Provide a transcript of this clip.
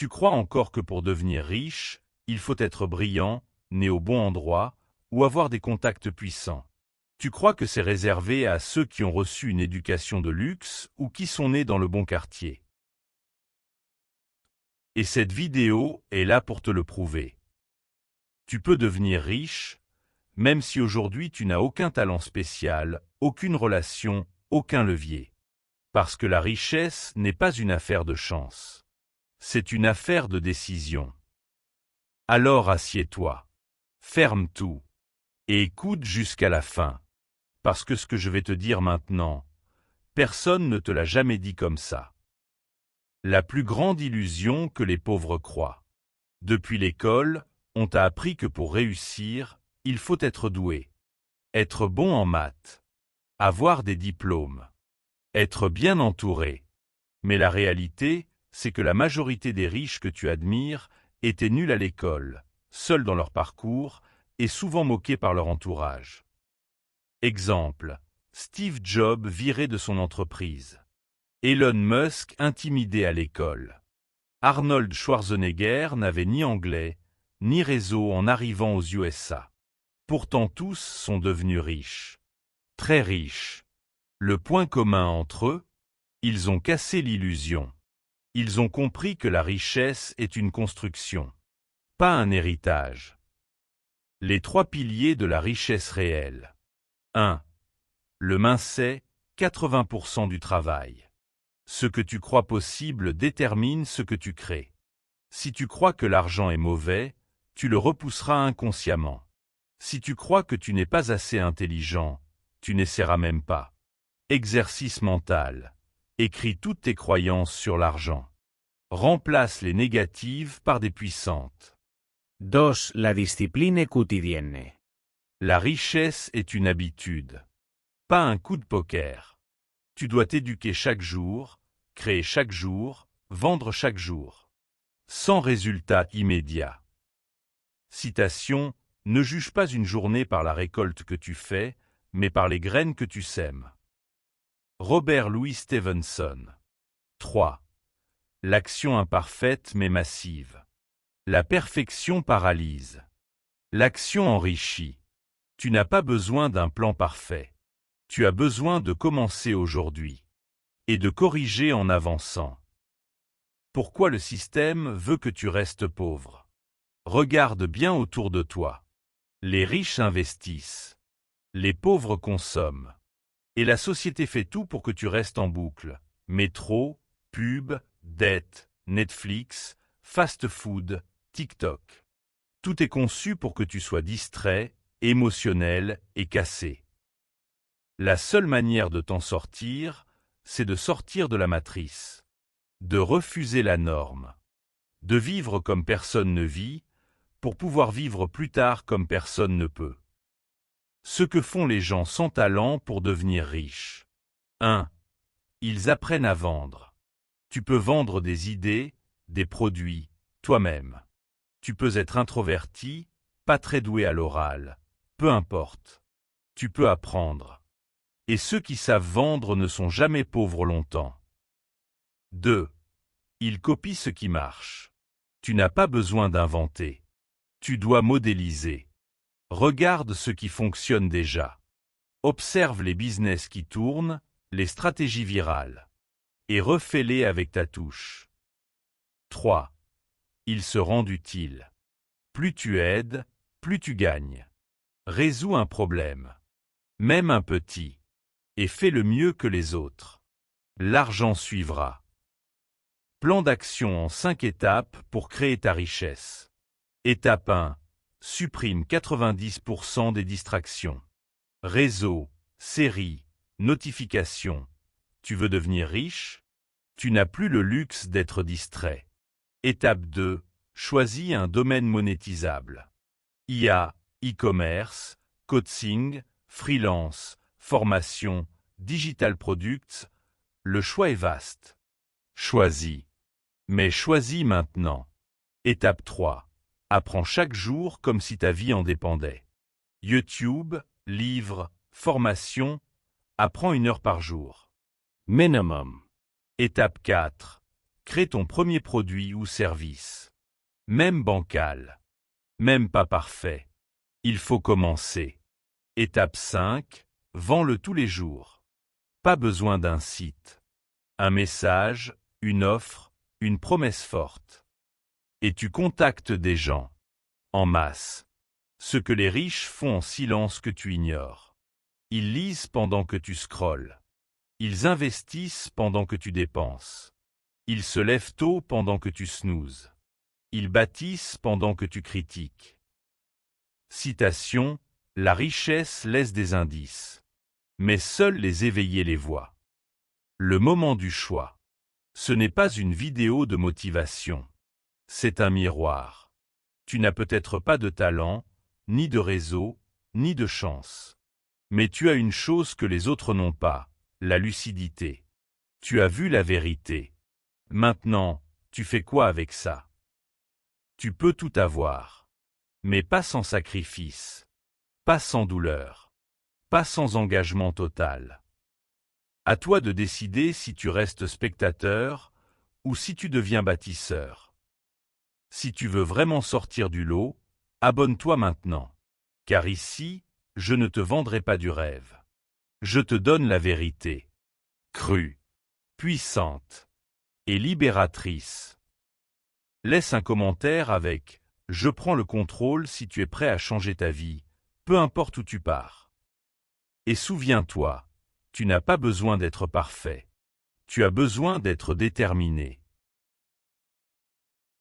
Tu crois encore que pour devenir riche, il faut être brillant, né au bon endroit, ou avoir des contacts puissants. Tu crois que c'est réservé à ceux qui ont reçu une éducation de luxe ou qui sont nés dans le bon quartier. Et cette vidéo est là pour te le prouver. Tu peux devenir riche, même si aujourd'hui tu n'as aucun talent spécial, aucune relation, aucun levier. Parce que la richesse n'est pas une affaire de chance. C'est une affaire de décision. Alors assieds-toi, ferme tout, et écoute jusqu'à la fin. Parce que ce que je vais te dire maintenant, personne ne te l'a jamais dit comme ça. La plus grande illusion que les pauvres croient. Depuis l'école, on t'a appris que pour réussir, il faut être doué, être bon en maths, avoir des diplômes, être bien entouré. Mais la réalité, c'est que la majorité des riches que tu admires étaient nuls à l'école, seuls dans leur parcours et souvent moqués par leur entourage. Exemple, Steve Jobs viré de son entreprise. Elon Musk intimidé à l'école. Arnold Schwarzenegger n'avait ni anglais, ni réseau en arrivant aux USA. Pourtant tous sont devenus riches. Très riches. Le point commun entre eux, ils ont cassé l'illusion. Ils ont compris que la richesse est une construction, pas un héritage. Les 3 piliers de la richesse réelle. 1. Le mindset, 80% du travail. Ce que tu crois possible détermine ce que tu crées. Si tu crois que l'argent est mauvais, tu le repousseras inconsciemment. Si tu crois que tu n'es pas assez intelligent, tu n'essaieras même pas. Exercice mental. Écris toutes tes croyances sur l'argent. Remplace les négatives par des puissantes. 2. La discipline quotidienne. La richesse est une habitude, pas un coup de poker. Tu dois t'éduquer chaque jour, créer chaque jour, vendre chaque jour. Sans résultat immédiat. Citation, ne juge pas une journée par la récolte que tu fais, mais par les graines que tu sèmes. Robert Louis Stevenson. 3. L'action imparfaite mais massive. La perfection paralyse. L'action enrichit. Tu n'as pas besoin d'un plan parfait. Tu as besoin de commencer aujourd'hui. Et de corriger en avançant. Pourquoi le système veut que tu restes pauvre? Regarde bien autour de toi. Les riches investissent. Les pauvres consomment. Et la société fait tout pour que tu restes en boucle. Métro, pub, dette, Netflix, fast-food, TikTok. Tout est conçu pour que tu sois distrait, émotionnel et cassé. La seule manière de t'en sortir, c'est de sortir de la matrice, de refuser la norme, de vivre comme personne ne vit, pour pouvoir vivre plus tard comme personne ne peut. Ce que font les gens sans talent pour devenir riches. 1. Ils apprennent à vendre. Tu peux vendre des idées, des produits, toi-même. Tu peux être introverti, pas très doué à l'oral, peu importe. Tu peux apprendre. Et ceux qui savent vendre ne sont jamais pauvres longtemps. 2. Ils copient ce qui marche. Tu n'as pas besoin d'inventer. Tu dois modéliser. Regarde ce qui fonctionne déjà. Observe les business qui tournent, les stratégies virales. Et refais-les avec ta touche. 3. Ils se rendent utiles. Plus tu aides, plus tu gagnes. Résous un problème. Même un petit. Et fais-le mieux que les autres. L'argent suivra. Plan d'action en 5 étapes pour créer ta richesse. Étape 1. Supprime 90% des distractions. Réseau, séries, notifications. Tu veux devenir riche? Tu n'as plus le luxe d'être distrait. Étape 2. Choisis un domaine monétisable. IA, e-commerce, coaching, freelance, formation, digital products. Le choix est vaste. Choisis. Mais choisis maintenant. Étape 3. Apprends chaque jour comme si ta vie en dépendait. YouTube, livres, formation. Apprends 1 heure par jour. Minimum. Étape 4. Crée ton premier produit ou service. Même bancal. Même pas parfait. Il faut commencer. Étape 5. Vends-le tous les jours. Pas besoin d'un site. Un message, une offre, une promesse forte. Et tu contactes des gens. En masse. Ce que les riches font en silence que tu ignores. Ils lisent pendant que tu scrolles. Ils investissent pendant que tu dépenses. Ils se lèvent tôt pendant que tu snoozes. Ils bâtissent pendant que tu critiques. Citation, la richesse laisse des indices. Mais seuls les éveillés les voient. Le moment du choix. Ce n'est pas une vidéo de motivation. C'est un miroir. Tu n'as peut-être pas de talent, ni de réseau, ni de chance. Mais tu as une chose que les autres n'ont pas, la lucidité. Tu as vu la vérité. Maintenant, tu fais quoi avec ça? Tu peux tout avoir. Mais pas sans sacrifice. Pas sans douleur. Pas sans engagement total. À toi de décider si tu restes spectateur ou si tu deviens bâtisseur. Si tu veux vraiment sortir du lot, abonne-toi maintenant. Car ici, je ne te vendrai pas du rêve. Je te donne la vérité. Crue, puissante et libératrice. Laisse un commentaire avec « Je prends le contrôle » si tu es prêt à changer ta vie, peu importe où tu pars. Et souviens-toi, tu n'as pas besoin d'être parfait. Tu as besoin d'être déterminé.